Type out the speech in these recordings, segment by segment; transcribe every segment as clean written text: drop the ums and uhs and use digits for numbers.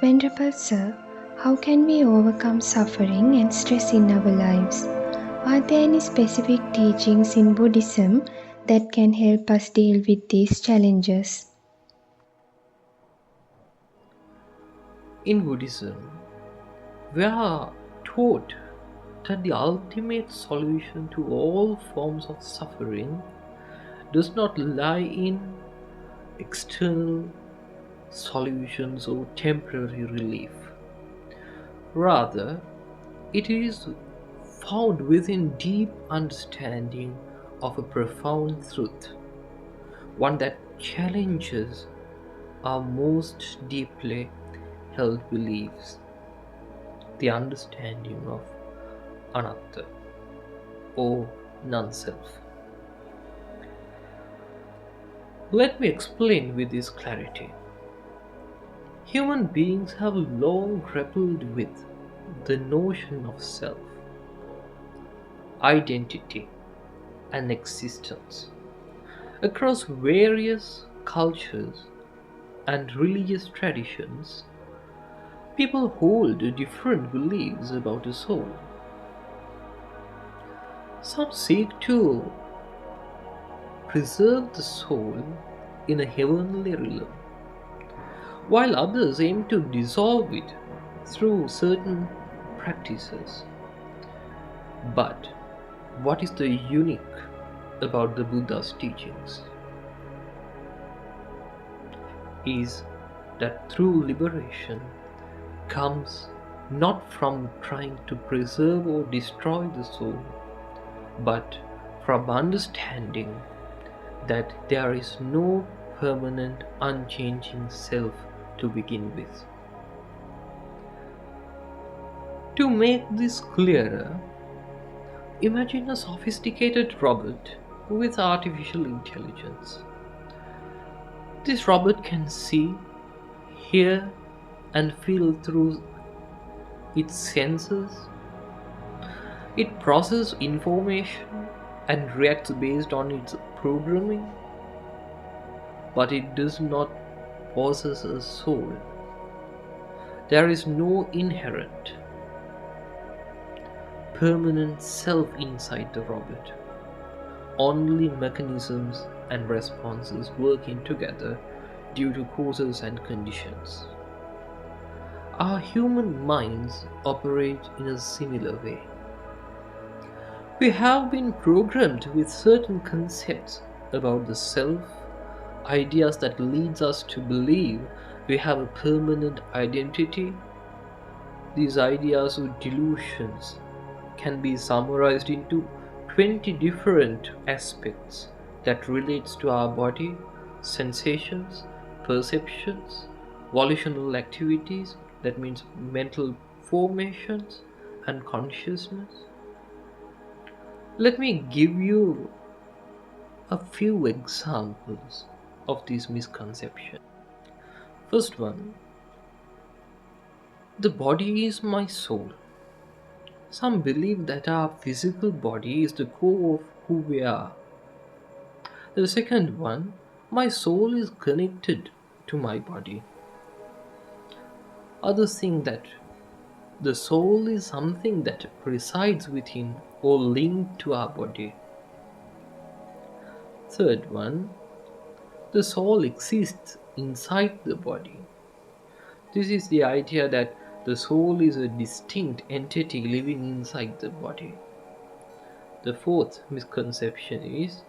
Venerable Sir, how can we overcome suffering and stress in our lives? Are there any specific teachings in Buddhism that can help us deal with these challenges? In Buddhism, we are taught that the ultimate solution to all forms of suffering does not lie in external solutions or temporary relief. Rather, it is found within deep understanding of a profound truth, one that challenges our most deeply held beliefs, the understanding of Anatta, or non-self. Let me explain with this clarity. Human beings have long grappled with the notion of self, identity, and existence. Across various cultures and religious traditions, people hold different beliefs about the soul. Some seek to preserve the soul in a heavenly realm, while others aim to dissolve it through certain practices. But what is the unique about the Buddha's teachings is that true liberation comes not from trying to preserve or destroy the soul, but from understanding that there is no permanent, unchanging self to begin with. To make this clearer, imagine a sophisticated robot with artificial intelligence. This robot can see, hear, and feel through its senses. It processes information and reacts based on its programming, but it does not possess a soul. There is no inherent, permanent self inside the robot. Only mechanisms and responses working together due to causes and conditions. Our human minds operate in a similar way. We have been programmed with certain concepts about the self, ideas that leads us to believe we have a permanent identity. These ideas or delusions can be summarized into 20 different aspects that relates to our body, sensations, perceptions, volitional activities, that means mental formations, and consciousness. Let me give you a few examples of these misconceptions. First one, the body is my soul. Some believe that our physical body is the core of who we are. The second one, my soul is connected to my body. Others think that the soul is something that resides within or linked to our body. Third one, the soul exists inside the body. This is the idea that the soul is a distinct entity living inside the body. The fourth misconception is,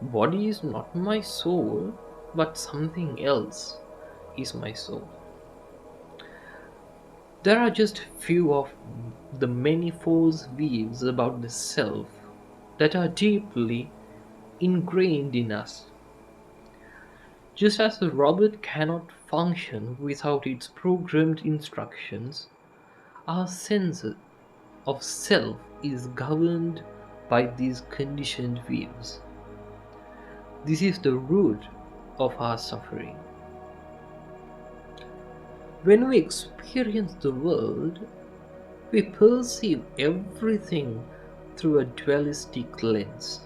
body is not my soul, but something else is my soul. There are just few of the many false views about the self that are deeply ingrained in us. Just as a robot cannot function without its programmed instructions, our sense of self is governed by these conditioned views. This is the root of our suffering. When we experience the world, we perceive everything through a dualistic lens.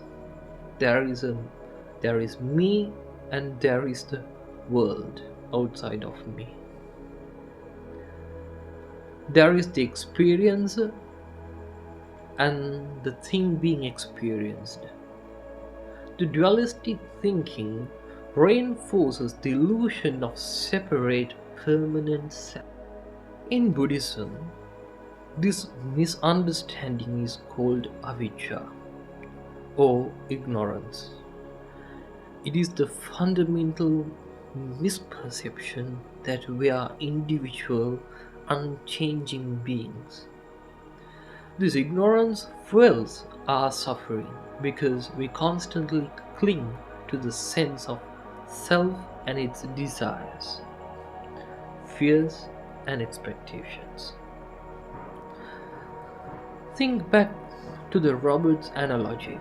There is me and there is the world outside of me. There is the experience and the thing being experienced. The dualistic thinking reinforces the illusion of separate permanent self. In Buddhism, this misunderstanding is called avijja or ignorance. It is the fundamental misperception that we are individual, unchanging beings. This ignorance fuels our suffering because we constantly cling to the sense of self and its desires, fears, and expectations. Think back to the Robert's analogy.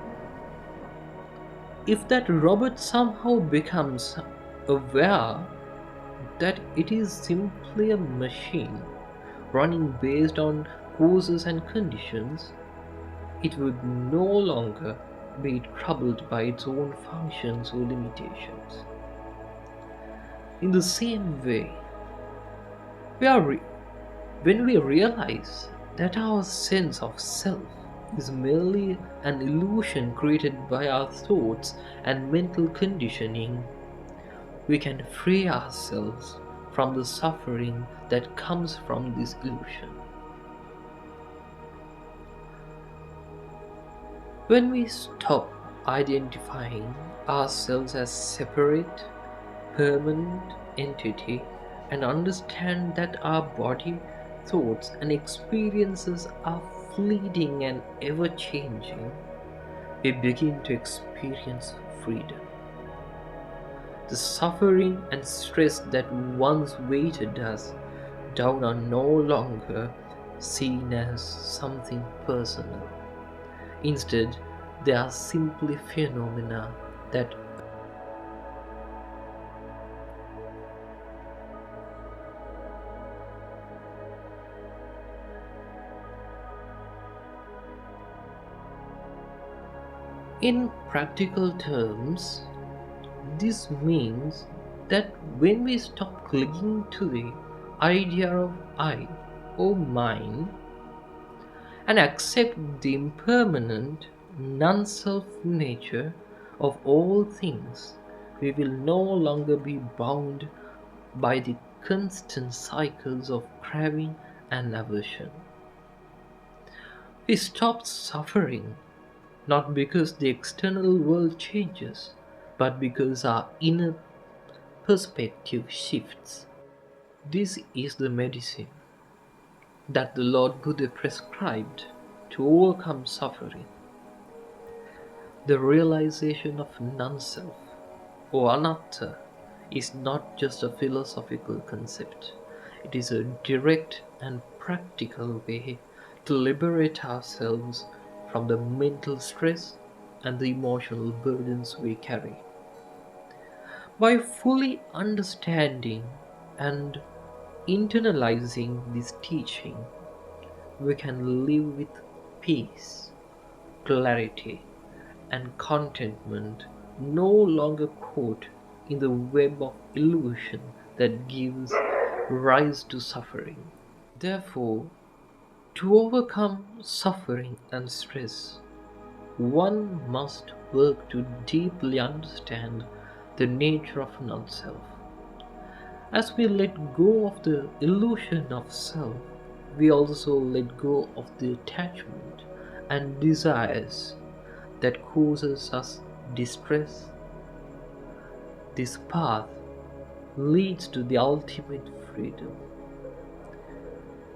If that robot somehow becomes aware that it is simply a machine running based on causes and conditions, it would no longer be troubled by its own functions or limitations. In the same way, when we realize that our sense of self is merely an illusion created by our thoughts and mental conditioning, we can free ourselves from the suffering that comes from this illusion. When we stop identifying ourselves as separate, permanent entity and understand that our body, thoughts, and experiences are fleeting and ever changing, we begin to experience freedom. The suffering and stress that once weighted us down are no longer seen as something personal. Instead, they are simply phenomena that in practical terms, this means that when we stop clinging to the idea of I or mine and accept the impermanent, non-self nature of all things, we will no longer be bound by the constant cycles of craving and aversion. We stop suffering not because the external world changes, but because our inner perspective shifts. This is the medicine that the Lord Buddha prescribed to overcome suffering. The realization of non-self, or Anatta, is not just a philosophical concept. It is a direct and practical way to liberate ourselves from the mental stress and the emotional burdens we carry. By fully understanding and internalizing this teaching, we can live with peace, clarity, and contentment, no longer caught in the web of illusion that gives rise to suffering. Therefore, to overcome suffering and stress, one must work to deeply understand the nature of non-self. As we let go of the illusion of self, we also let go of the attachment and desires that causes us distress. This path leads to the ultimate freedom,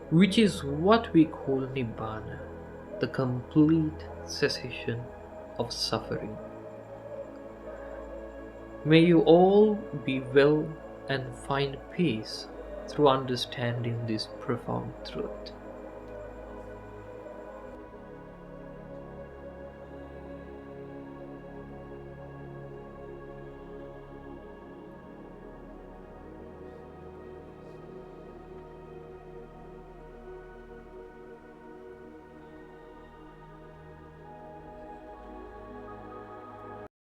which is what we call Nibbana, the complete cessation of suffering. May you all be well and find peace through understanding this profound truth.